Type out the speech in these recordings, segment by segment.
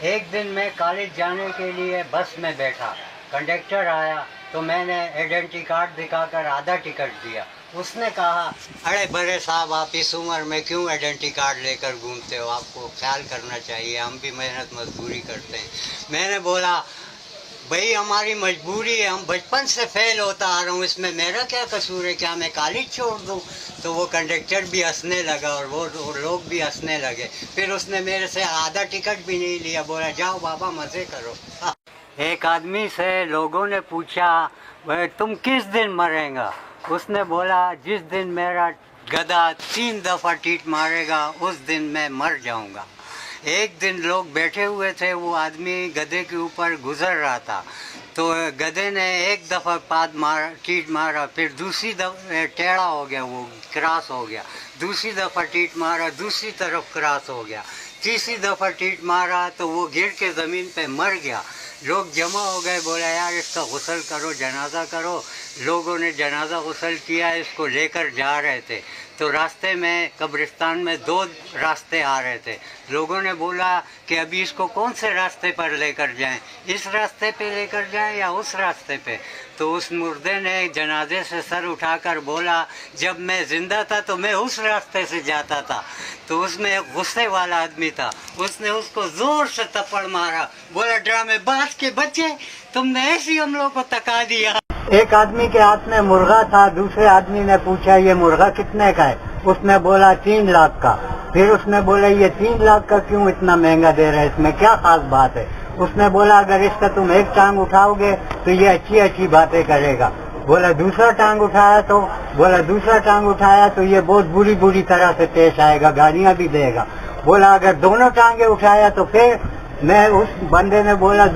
ایک دن میں کالج جانے کے لیے بس میں بیٹھا، کنڈکٹر آیا تو میں نے آئیڈینٹی کارڈ دکھا کر آدھا ٹکٹ دیا۔ اس نے کہا، ارے بڑے صاحب آپ اس عمر میں کیوں آئیڈینٹی کارڈ لے کر گھومتے ہو، آپ کو خیال کرنا چاہیے، ہم بھی محنت مزدوری کرتے ہیں۔ میں نے بولا بھائی ہماری مجبوری ہے، ہم بچپن سے فیل ہوتا آ رہا ہوں، اس میں میرا کیا قصور ہے، کیا میں کالج چھوڑ دوں؟ تو وہ کنڈکٹر بھی ہنسنے لگا اور وہ لوگ بھی ہنسنے لگے۔ پھر اس نے میرے سے آدھا ٹکٹ بھی نہیں لیا، بولا جاؤ بابا مزے کرو۔ ایک آدمی سے لوگوں نے پوچھا تم کس دن مریں گا؟ اس نے بولا جس دن میرا گدھا 3 دفعہ ٹیٹ مارے گا اس دن میں مر جاؤں گا۔ ایک دن لوگ بیٹھے ہوئے تھے، وہ آدمی گدھے کے اوپر گزر رہا تھا، تو گدھے نے ایک دفعہ ٹیٹ مارا، پھر دوسری دفعہ ٹیڑھا ہو گیا، وہ کراس ہو گیا، دوسری دفعہ ٹیٹ مارا، دوسری طرف کراس ہو گیا، تیسری دفعہ ٹیٹ مارا تو وہ گر کے زمین پہ مر گیا۔ لوگ جمع ہو گئے، بولا یار اس کا غسل کرو، جنازہ کرو۔ لوگوں نے جنازہ غسل کیا، اس کو لے کر جا رہے تھے تو راستے میں قبرستان میں 2 راستے آ رہے تھے۔ لوگوں نے بولا کہ ابھی اس کو کون سے راستے پر لے کر جائیں، اس راستے پہ لے کر جائیں یا اس راستے پہ؟ تو اس مردے نے جنازے سے سر اٹھا کر بولا جب میں زندہ تھا تو میں اس راستے سے جاتا تھا۔ تو اس میں ایک غصے والا آدمی تھا، اس نے اس کو زور سے تپڑ مارا، بولا ڈرامے باز کے بچے، تم نے ایسی ہم لوگ کو تکا دیا۔ ایک آدمی کے ہاتھ میں مرغا تھا، دوسرے آدمی نے پوچھا یہ مرغا کتنے کا ہے؟ اس نے بولا 3 لاکھ کا۔ پھر اس نے بولا یہ 3 لاکھ کا کیوں اتنا مہنگا دے رہے، اس میں کیا خاص بات ہے؟ اس نے بولا اگر اس کا تم ایک ٹانگ اٹھاؤ گے تو یہ اچھی اچھی باتیں کرے گا۔ بولا دوسرا ٹانگ اٹھایا تو؟ بولا دوسرا ٹانگ اٹھایا تو یہ بہت بری طرح سے پیش آئے گا، گالیاں بھی دے گا۔ بولا اگر دونوں ٹانگیں اٹھایا تو پھر؟ میں اس بندے نے بولا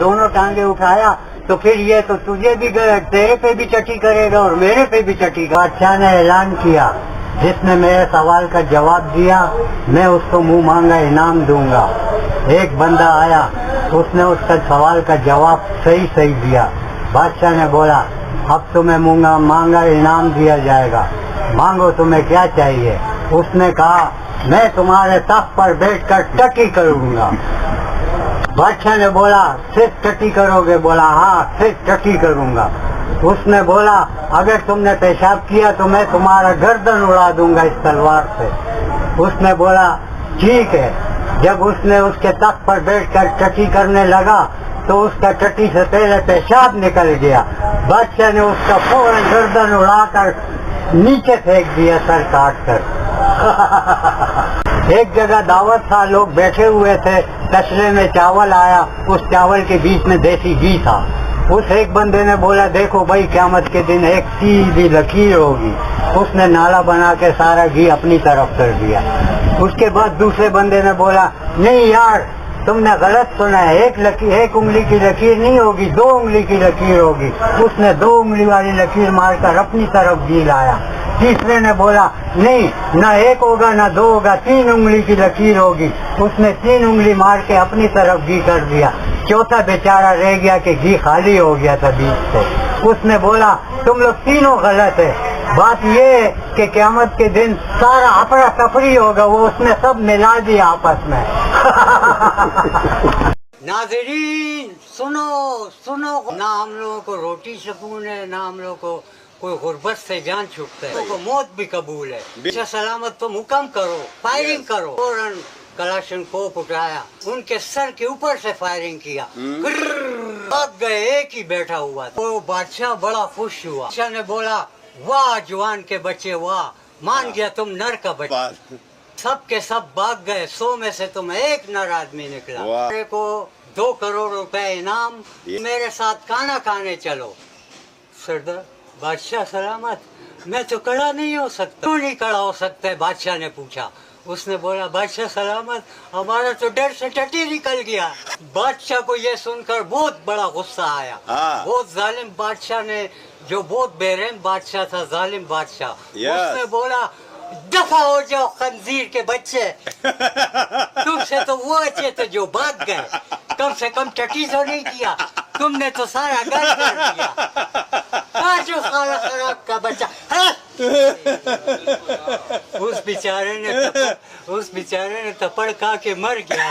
دونوں ٹانگیں اٹھایا تو پھر یہ تو تجھے بھی تیرے پہ بھی چٹی کرے گا اور میرے پہ بھی چٹی کرے گا۔ بادشاہ نے اعلان کیا جس نے میرے سوال کا جواب دیا میں اس کو منہ مانگا انعام دوں گا۔ ایک بندہ آیا، اس نے اس کا سوال کا جواب صحیح دیا۔ بادشاہ نے بولا اب تمہیں منہ مانگا انعام دیا جائے گا، مانگو تمہیں کیا چاہیے؟ اس نے کہا میں تمہارے تخت پر بیٹھ کر ٹٹی کروں گا۔ بادشاہ نے بولا صرف ٹٹی کرو گے؟ بولا ہاں صرف ٹٹی کروں گا۔ اس نے بولا اگر تم نے پیشاب کیا تو میں تمہارا گردن اڑا دوں گا اس تلوار سے۔ اس نے بولا ٹھیک ہے۔ جب اس نے اس کے تخت پر بیٹھ کر ٹٹی کرنے لگا تو اس کا ٹٹی سے پہلے پیشاب نکل گیا۔ بادشاہ نے اس کا فوراً گردن اڑا کر نیچے پھینک دیا، سر کاٹ کر۔ ایک جگہ دعوت تھا، لوگ بیٹھے ہوئے تھے، تسلے میں چاول آیا، اس چاول کے بیچ میں دیسی گھی تھا۔ اس ایک بندے نے بولا دیکھو بھائی قیامت کے دن ایک سیدھی لکیر ہوگی۔ اس نے نالا بنا کے سارا گھی اپنی طرف کر دیا۔ اس کے بعد دوسرے بندے نے بولا نہیں یار تم نے غلط سنا ہے، ایک انگلی کی لکیر نہیں ہوگی، 2 انگلی کی لکیر ہوگی۔ اس نے 2 انگلی والی لکیر مار کر اپنی طرف گھی لایا۔ تیسرے نے بولا نہیں نہ 1 ہوگا نہ 2 ہوگا، 3 انگلی کی لکیر ہوگی۔ اس نے 3 انگلی مار کے اپنی طرف گھی کر دیا۔ چوتھا بیچارہ رہ گیا کہ گھی خالی ہو گیا تھا بیچ سے۔ اس نے بولا تم لوگ تینوں غلط ہے، بات یہ ہے کہ قیامت کے دن سارا افرا تفری ہوگا، وہ اس نے سب ملا دیا آپس میں۔ ناظرین سنو، نہ ہم لوگوں کو روٹی سکون ہے، نہ ہم لوگوں کو کوئی غربت سے جان چھوٹتا ہے، ہم لوگوں کو موت بھی قبول ہے۔ اچھا سلامت تم حکم کرو، فائرنگ کرو۔ فوراً کلاشن کوپ اٹھایا، ان کے سر کے اوپر سے فائرنگ کیا، بھاگ گئے، ایک ہی بیٹھا ہوا تھا۔ وہ بادشاہ بڑا خوش ہوا، بادشاہ نے بولا واہ جوان کے بچے واہ، مان گیا تم نر کا بچہ۔ سب کے سب بھاگ گئے، 100 میں سے تم ایک نر آدمی نکلا۔ میرے کو 2 کروڑ روپے انعام، میرے ساتھ کھانا کھانے چلو۔ سردار بادشاہ سلامت، میں تو کھڑا نہیں ہو سکتا۔ کیوں نہیں کھڑا ہو سکتا ہے؟ بادشاہ نے پوچھا۔ اس نے بولا بادشاہ سلامت ہمارا تو ڈر سے ٹٹی نکل گیا۔ بادشاہ کو یہ سن کر بہت بڑا غصہ آیا۔ بہت ظالم بادشاہ نے، جو بہت بے رحم بادشاہ تھا، ظالم بادشاہ، اس نے بولا دفع ہو جاؤ خنزیر کے بچے، تم سے تو وہ اچھے تھے جو بھاگ گئے، کم سے کم ٹٹی تو نہیں کیا، تم نے تو سارا گھر کر دیا۔ جو خالہ خراب کا بچہ، اس بیچارے نے تپڑ کھا کے مر گیا۔